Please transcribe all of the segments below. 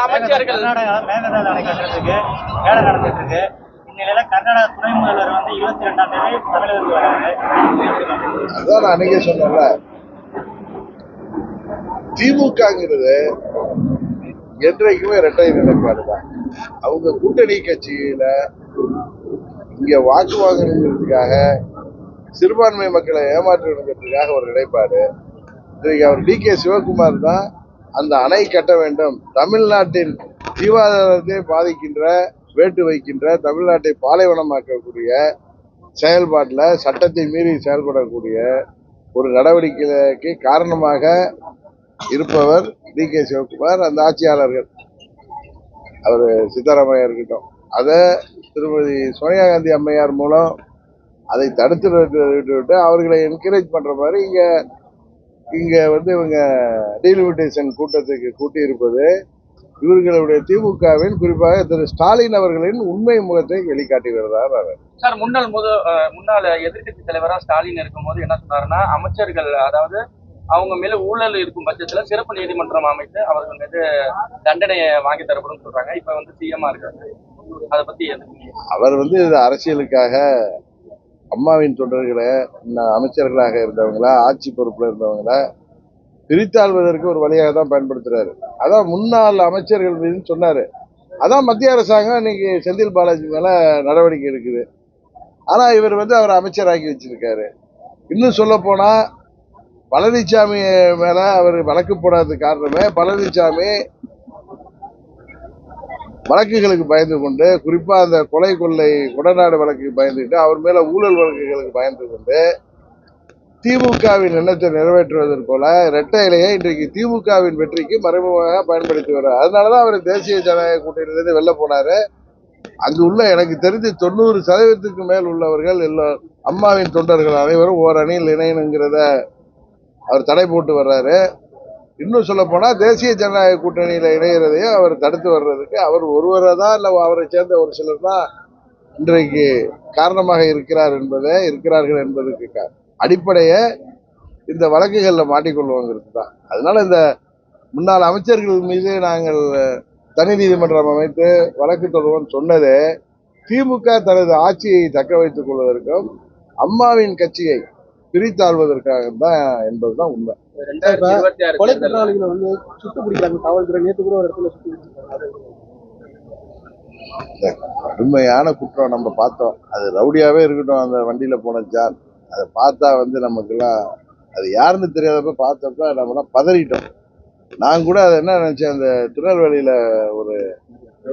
அமைச்சர்கள் மேகதாது அணை கட்டுறதுக்கு வேலை நடந்துட்டு இருக்கு. இந்நிலையில கர்நாடக துணை முதல்வர் 22ஆம் தேதி தமிழகத்துக்கு வராரு. அதான் நான் அன்னைக்கே சொன்னேன்ல, திமுகங்கிறது என்றைக்குமே இரட்டை நிலைப்பாடுதான். அவங்க கூட்டணி கட்சியில இங்க வாக்கு வாங்கணுங்கிறதுக்காக, சிறுபான்மை மக்களை ஏமாற்றணுங்கிறதுக்காக ஒரு நிலைப்பாடு. இன்றைக்கு அவர் டி.கே. சிவகுமார் தான் அந்த அணை கட்ட வேண்டும், தமிழ்நாட்டின் ஜீவாதாரத்தை பாதிக்கின்ற, வேட்டு வைக்கின்ற, தமிழ்நாட்டை பாலைவனமாக்கக்கூடிய செயல்பாட்டில் சட்டத்தை மீறி செயல்படக்கூடிய ஒரு நடவடிக்கைக்கு காரணமாக இருப்பவர் டி.கே. சிவகுமார். அந்த ஆட்சியாளர்கள், அவர் சித்தராமையா இருக்கட்டும், அதை திருமதி சோனியா காந்தி அம்மையார் மூலம் அதை தடுத்து விட்டு அவர்களை என்கரேஜ் பண்ற மாதிரி இங்க இவங்க டீலிமிட்டேஷன் கூட்டத்துக்கு கூட்டி இருப்பது இவர்களுடைய திமுகவின், குறிப்பாக திரு ஸ்டாலின் அவர்களின் உண்மை முகத்தை வெளிக்காட்டி வருகிறார். சார், முன்னாள் எதிர்கட்சி தலைவரா ஸ்டாலின் இருக்கும் போது என்ன சொன்னாருன்னா, அமைச்சர்கள் அதாவது அவங்க மேல ஊழல் இருக்கும் பட்சத்துல சிறப்பு நீதிமன்றம் அமைத்து அவர்கள் மீது தண்டனையை வாங்கி தரப்படும் சொல்றாங்க. இப்ப சிஎம்மா இருக்காரு, அதை பத்தி அவர் இது அரசியலுக்காக அம்மாவின் தொண்டர்களை, அமைச்சர்களாக இருந்தவங்களா, ஆட்சி பொறுப்புல இருந்தவங்கள பிரித்தாள்வதற்கு ஒரு வழியாக தான் பயன்படுத்துறாரு. அதான் முன்னாள் அமைச்சர்கள் மீது சொன்னாரு. அதான் மத்திய அரசாங்கம் இன்னைக்கு செந்தில் பாலாஜி மேல நடவடிக்கை எடுக்குது. ஆனா இவர் அவர் அமைச்சராக்கி வச்சிருக்காரு. இன்னும் சொல்ல போனா பழனிசாமி மேல அவர் வழக்கு போடாத காரணமே, பழனிசாமி வழக்குகளுக்கு பயந்து கொண்டு, குறிப்பா அந்த கொலை கொள்ளை கொடநாடு வழக்குக்கு பயந்துட்டு, அவர் மேல ஊழல் வழக்குகளுக்கு பயந்து கொண்டு திமுகவின் எண்ணத்தை நிறைவேற்றுவதற்கு போல இரட்டை இலையை இன்றைக்கு திமுகவின் வெற்றிக்கு மறைமுகமாக பயன்படுத்தி வர்றார். அதனாலதான் அவர் தேசிய ஜனநாயக கூட்டணியிலிருந்து வெளில போனாரு. அங்கு உள்ள எனக்கு தெரிஞ்சு 90% மேல் உள்ளவர்கள் எல்லோரும் அம்மாவின் தொண்டர்கள் அனைவரும் ஓர் அணியில் இணையணுங்கிறத அவர் தடை போட்டு வர்றாரு. இன்னும் சொல்ல போனா தேசிய ஜனநாயக கூட்டணியில இணைகிறதையும் அவர் தடுத்து வர்றதுக்கு அவர் ஒருவரை தான், இல்ல அவரை சேர்ந்த ஒரு சிலர் தான் இன்றைக்கு காரணமாக இருக்கிறார்கள் என்பதற்கு அடிப்படையை இந்த வழக்குகள்ல மாட்டிக்கொள்வோங்கிறது தான். அதனால இந்த முன்னாள் அமைச்சர்கள் மீது நாங்கள் தனி நீதிமன்றம் அமைத்து வழக்கு தொடர்வோம் சொன்னது திமுக தனது ஆட்சியை தக்க வைத்துக் கொள்வதற்கும் அம்மாவின் கட்சியை பிரித்தாள்வதற்காக தான் என்பதுதான் உண்மை. கொலை குற்றவாளிகளை சுட்டு பிடிக்கிறாங்க காவல்துறை. நேற்று கூட ஒரு இடத்துல சுட்டு பிடிச்சிருக்காங்க. கடுமையான குற்றம் நம்ம பார்த்தோம். அது ரவுடியாவே இருக்கட்டும், அந்த வண்டியில போன ஜான், அதை பார்த்தா நமக்கெல்லாம் அது யாருன்னு தெரியாதப்ப பார்த்தப்ப நம்மளாம் பதறிட்டோம். நான் கூட அதை என்ன நினைச்சேன், அந்த திருநெல்வேலியில ஒரு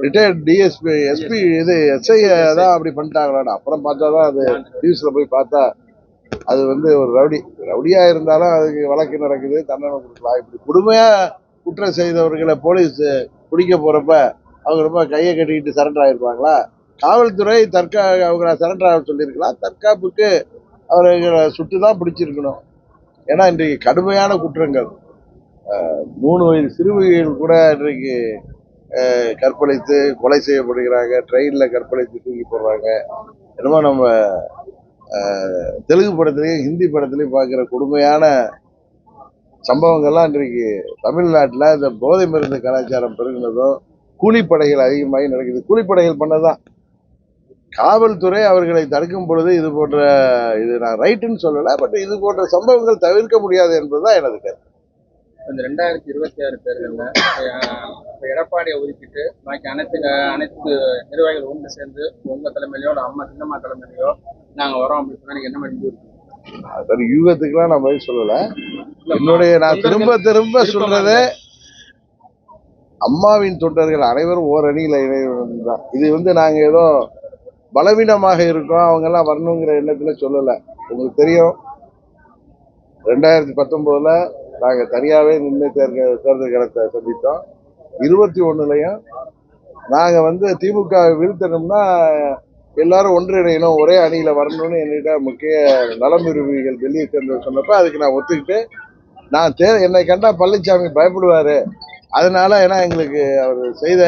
ரிட்டையர்ட் டிஎஸ்பி எஸ்பி எஸ்ஐ தான் அப்படி பண்ணிட்டாங்களான்னு. அப்புறம் பார்த்தாதான் அது நியூஸ்ல போய் பார்த்தா அது ஒரு ரவுடியா இருந்தாலும் அதுக்கு வழக்கு நடக்குது, தண்டனை கொடுக்கலாம். இப்படி கொடுமையா குற்றம் செய்தவர்களை போலீஸ் பிடிக்க போறப்ப அவங்க ரொம்ப கையை கட்டிக்கிட்டு சரண்டர் ஆயிருப்பாங்களா? காவல்துறை அவங்க சரண்டர் ஆக சொல்லியிருக்கலாம். தற்காப்புக்கு அவர்களை சுட்டுதான் பிடிச்சிருக்கணும். ஏன்னா இன்றைக்கு கடுமையான குற்றங்கள், 3 வயது சிறுமிகள் கூட இன்றைக்கு கற்பழித்து கொலை செய்யப்படுகிறாங்க, ட்ரெயின்ல கற்பழித்து தூக்கி போடுறாங்க. என்னமோ நம்ம தெலுங்கு படத்திலையும் ஹிந்தி படத்திலையும் பார்க்குற கொடுமையான சம்பவங்கள்லாம் இன்றைக்கு தமிழ்நாட்டில் இந்த போதை மருந்து கலாச்சாரம் பெருகினதும் கூலிப்படைகள் அதிகமாகி நடக்குது. கூலிப்படைகள் பண்ணதான் காவல்துறை அவர்களை தடுக்கும் பொழுது இது போன்ற, இது நான் ரைட்டுன்னு சொல்லலை, பட் இது போன்ற சம்பவங்கள் தவிர்க்க முடியாது என்பதுதான் எனது கருத்து. இந்த 2026 தேர்தலில் எடப்பாடியை ஒதுக்கிட்டு பாக்கி அனைத்து நிர்வாகிகள் ஒன்று சேர்ந்து உங்க தலைமையிலயோ அம்மா சின்னம்மா தலைமையிலயோ நாங்க வரோம் அப்படின்னு சொன்னா நீங்க என்ன மாதிரி அது யூகத்துக்குலாம் நான் பதில் சொல்லல. நான் திரும்ப சொல்றது, அம்மாவின் தொண்டர்கள் அனைவரும் ஓர் அணியில இணைதான். இது நாங்க ஏதோ பலவீனமாக இருக்கோம், அவங்க எல்லாம் வரணுங்கிற எண்ணத்துல சொல்லல. உங்களுக்கு தெரியும், 2019 நாங்க தனியாவே நின்று தேர்தல் களத்தை சந்தித்தோம். 21 நாங்க திமுக வீழ்த்தணும்னா எல்லாரும் ஒன்றிணையணும், ஒரே அணியில வரணும்னு என்கிட்ட முக்கிய நலம் விரும்பிகள் டெல்லியை சேர்ந்து சொன்னப்ப அதுக்கு நான் ஒத்துக்கிட்டு, நான் என்னை கண்டா பழனிசாமி பயப்படுவாரு, அதனால ஏன்னா எங்களுக்கு அவர் செய்த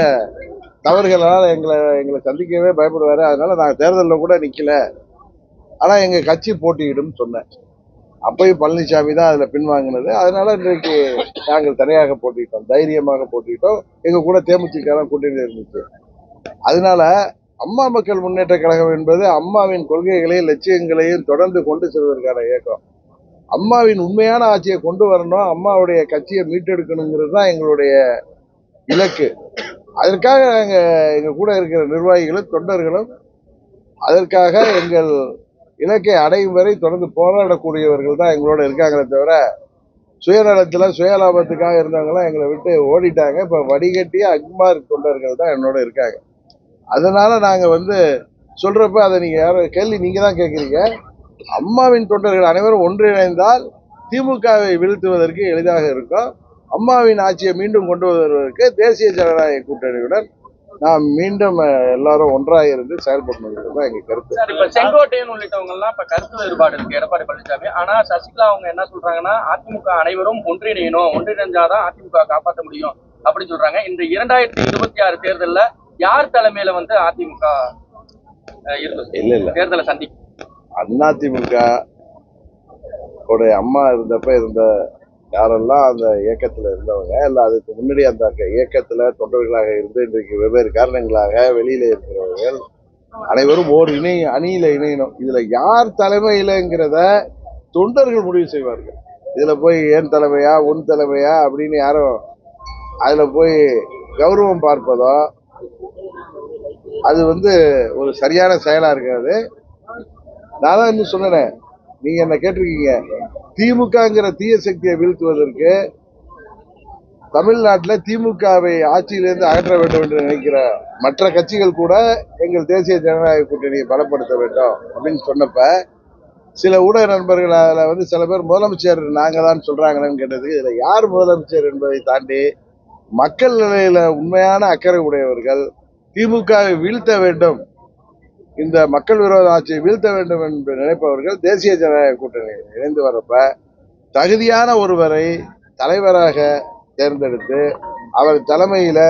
தவறுகளால் எங்களை சந்திக்கவே பயப்படுவாரு, அதனால நான் தேர்தலில் கூட நிக்கல, ஆனா எங்க கட்சி போட்டியிடும் சொன்னேன். அப்பயும் பழனிசாமி தான் அதுல பின்வாங்கினது. அதனால இன்றைக்கு நாங்கள் தனியாக போட்டிட்டோம், தைரியமாக போட்டிட்டோம். எங்க கூட தேமுதிக தான் கூட்டணி இருந்துச்சு. அதனால அம்மா மக்கள் முன்னேற்ற கழகம் என்பது அம்மாவின் கொள்கைகளையும் லட்சியங்களையும் தொடர்ந்து கொண்டு செல்வதற்கான இயக்கம். அம்மாவின் உண்மையான ஆட்சியை கொண்டு வரணும், அம்மாவுடைய கட்சியை மீட்டெடுக்கணுங்கிறது தான் எங்களுடைய இலக்கு. அதற்காக எங்க கூட இருக்கிற நிர்வாகிகளும் தொண்டர்களும் அதற்காக எங்கள் இலக்கை அடையும் வரை தொடர்ந்து போராடக்கூடியவர்கள் தான் எங்களோட இருக்காங்களே தவிர, சுயநலத்துல சுயலாபத்துக்காக இருந்தவங்களாம் எங்களை விட்டு ஓடிட்டாங்க. இப்ப வடிகட்டிய அக்மார் தொண்டர்கள் தான் என்னோட இருக்காங்க. அதனால நாங்க சொல்றப்ப அதை நீங்க யாரும் கேள்வி நீங்க தான் கேட்குறீங்க. அம்மாவின் தொண்டர்கள் அனைவரும் ஒன்றிணைந்தால் திமுகவை வீழ்த்துவதற்கு எளிதாக இருக்கும். அம்மாவின் ஆட்சியை மீண்டும் கொண்டு வருவதற்கு தேசிய ஜனநாயக கூட்டணியுடன் நாம் மீண்டும் எல்லாரும் ஒன்றாக இருந்து செயல்படணும் தான் எங்க கருத்து. இப்ப செங்கோட்டையன் உள்ளிட்டவங்க எல்லாம் இப்ப கருத்து வேறுபாடு இருக்கு எடப்பாடி பழனிசாமி. ஆனா சசிகலா அவங்க என்ன சொல்றாங்கன்னா, அதிமுக அனைவரும் ஒன்றிணையணும், ஒன்றிணைஞ்சாதான் அதிமுக காப்பாற்ற முடியும் அப்படின்னு சொல்றாங்க. இந்த 2026 தேர்தல்ல யார் தலைமையில அதிமுக இல்ல தேர்தலை சந்திக்கும்? அதிமுக அம்மா இருந்தப்ப இருந்த யாரெல்லாம் அந்த இயக்கத்துல இருந்தவங்க, இல்ல அதுக்கு முன்னாடி அந்த இயக்கத்துல தொண்டர்களாக இருந்து இன்றைக்கு வெவ்வேறு காரணங்களாக வெளியில இருக்கிறவர்கள் அனைவரும் ஓர் அணியில இணையணும். இதுல யார் தலைமையிலங்கிறத தொண்டர்கள் முடிவு செய்வார்கள். இதுல போய் ஏன் தலைமையா உன் தலைமையா அப்படின்னு யாரும் அதுல போய் கௌரவம் பார்ப்பதோ அது ஒரு சரியான செயலா இருக்காது. நான் தான் இன்னும் சொன்னேன், நீங்க என்ன கேட்டிருக்கீங்க, திமுகங்கிற தீய சக்தியை வீழ்த்துவதற்கு தமிழ்நாட்டில் திமுகவை ஆட்சியிலிருந்து அகற்ற வேண்டும் என்று நினைக்கிற மற்ற கட்சிகள் கூட எங்கள் தேசிய ஜனநாயக கூட்டணியை பலப்படுத்த வேண்டும் அப்படின்னு சொன்னப்ப சில ஊடக நண்பர்கள் அதில் சில பேர் முதலமைச்சர் நாங்க தான் சொல்றாங்கன்னு கேட்டதுக்கு, இதுல யார் முதலமைச்சர் என்பதை தாண்டி மக்கள் நிலையில உண்மையான அக்கறை உடையவர்கள் திமுகவை வீழ்த்த வேண்டும், இந்த மக்கள் விரோத ஆட்சியை வீழ்த்த வேண்டும் என்று நினைப்பவர்கள் தேசிய ஜனநாயக கூட்டணி இணைந்து வரப்ப தகுதியான ஒருவரை தலைவராக தேர்ந்தெடுத்து அவர் தலைமையில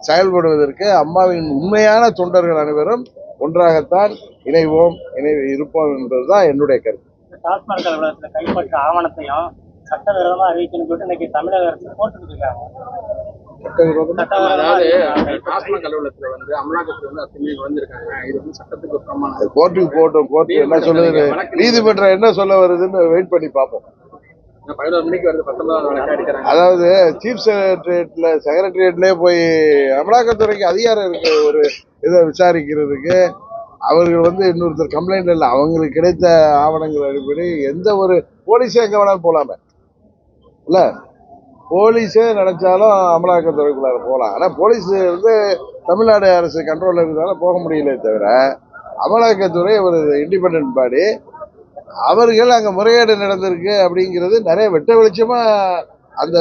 செயல்படுவதற்கு அம்மாவின் உண்மையான தொண்டர்கள் அனைவரும் ஒன்றாகத்தான் இருப்போம் என்பதுதான் என்னுடைய கருத்து. டாஸ்மாக் அலுவலகத்துல கைப்பற்ற ஆவணத்தையும் சட்டவிரோதமா அறிவிக்கணும் சொல்லிட்டு இன்னைக்கு தமிழக அரசு போட்டுட்டு இருக்காங்க. கோர்ட்டுக்கு போட்டோம், கோர்ட்டு என்ன சொல்லுது, நீதிமன்றம் என்ன சொல்ல வருதுன்னு வெயிட் பண்ணி பார்ப்போம். அதாவது சீஃப் செக்ரட்டரியேட்லயே போய் அமலாக்கத்துறைக்கு அதிகாரம் இருக்கு ஒரு இதை விசாரிக்கிறதுக்கு. அவர்கள் இன்னொருத்தர் கம்ப்ளைண்ட் இல்லை, அவங்களுக்கு கிடைத்த ஆவணங்கள் அடிப்படை எந்த ஒரு போலீஸே எங்க வேணாலும் போலாமே இல்ல, போலீஸே நினைச்சாலும் அமலாக்கத்துறைக்குள்ளார போகலாம். ஆனா போலீஸ் தமிழ்நாடு அரசு கண்ட்ரோல்ல இருக்கிறதால போக முடியல தவிர, அமலாக்கத்துறை ஒரு இண்டிபெண்டன்ட் பாடி, அவர்கள் அங்க முறைகேடு நடந்திருக்கு அப்படிங்கிறது நிறைய வெட்ட வெளிச்சமா அந்த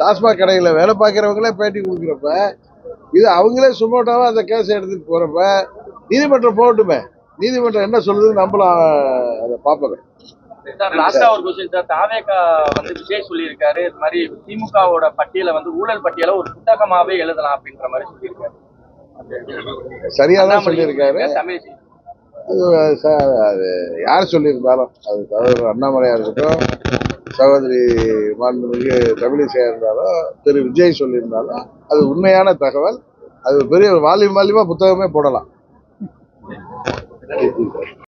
டாஸ்மாக் கடையில வேலை பார்க்கிறவங்களே பேட்டி கொடுக்குறப்ப, இது அவங்களே சுமோட்டாவா அந்த கேஸ் எடுத்துட்டு போறப்ப நீதிமன்றம் போகட்டுமே, நீதிமன்றம் என்ன சொல்லுதுன்னு நம்மளும் அதை பார்ப்போம். லாஸ்டா ஒரு क्वेश्चन சார், தாவேகா விஜய் சொல்லியிருக்காரு, இது மாதிரி திமுகவோட பட்டியலை ஊழல் பட்டியலை ஒரு புத்தகமாவே எழுதலாம் அப்படின்ற மாதிரி சொல்லியிருக்காரு. சரியாதான் சொல்லியிருக்காரு. அது யார் சொல்லியிருந்தாலும், அது தலைவர் அண்ணாமலையா இருக்கட்டும், சகோதரி மாண்புமிகு தமிழிசையா இருந்தாலும், திரு விஜய் சொல்லியிருந்தாலும் அது உண்மையான தகவல். அது பெரிய வால்யூமா புத்தகமே போடலாம்.